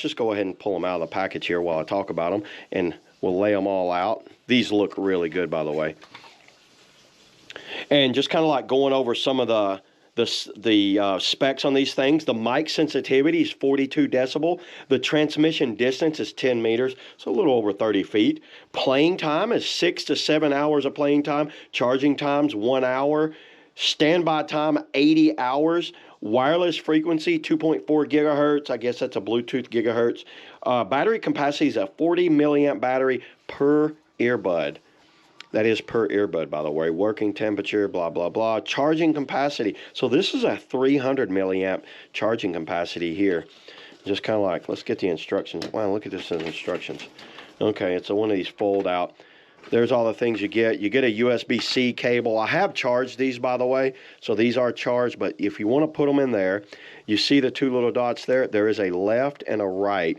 just go ahead and pull them out of the package here while I talk about them, and we'll lay them all out. These look really good, by the way. And just kind of like going over some of the specs on these things. The mic sensitivity is 42 decibel. The transmission distance is 10 meters, so a little over 30 feet. Playing time is 6 to 7 hours of playing time. Charging time's 1 hour. Standby time, 80 hours. Wireless frequency, 2.4 gigahertz. I guess that's a Bluetooth gigahertz. Battery capacity is a 40 milliamp battery per earbud. That is per earbud, by the way. Working temperature, blah, blah, blah. Charging capacity. So this is a 300 milliamp charging capacity here. Just kind of like, let's get the instructions. Wow, look at this in instructions. Okay, it's one of these fold out. There's all the things you get. You get a USB-C cable. I have charged these, by the way. So these are charged, but if you want to put them in there, you see the two little dots there? There is a left and a right.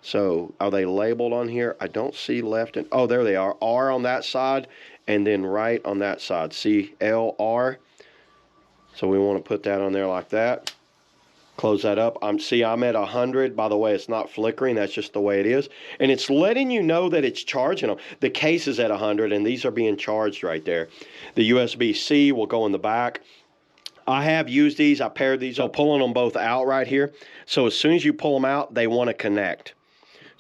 So are they labeled on here? I don't see left and, oh, there they are. R on that side and then right on that side. See, L-R. So we want to put that on there like that. Close that up. I'm at 100. By the way, it's not flickering. That's just the way it is. And it's letting you know that it's charging them. The case is at 100 and these are being charged right there. The USB-C will go in the back. I have used these. I paired these. I'm pulling them both out right here. So as soon as you pull them out, they want to connect.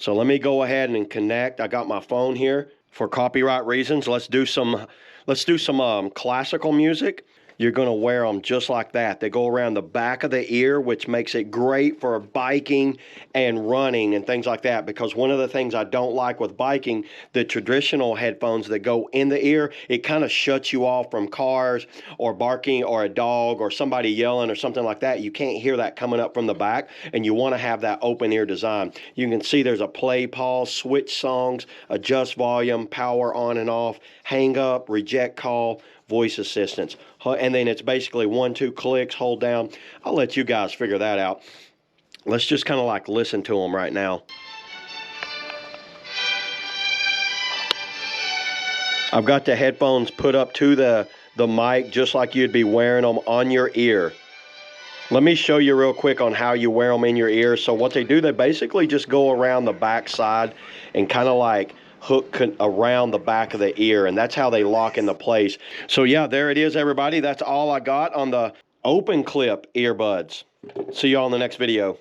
So let me go ahead and connect. I got my phone here for copyright reasons. Let's do some classical music. You're going to wear them just like that. They go around the back of the ear, which makes it great for biking and running and things like that. Because one of the things I don't like with biking, the traditional headphones that go in the ear, it kind of shuts you off from cars or barking or a dog or somebody yelling or something like that. You can't hear that coming up from the back, and you want to have that open ear design. You can see there's a play, pause, switch songs, adjust volume, power on and off, hang up, reject call, voice assistance. And then it's basically 1-2 clicks, hold down. I'll let you guys figure that out. Let's just kind of like listen to them right now. I've got the headphones put up to the mic just like you'd be wearing them on your ear. Let me show you real quick on how you wear them in your ear. So what they do, they basically just go around the back side and kind of like hook around the back of the ear, and that's how they lock into place. So yeah, there it is, everybody. That's all I got on the open clip earbuds. See you all in the next video.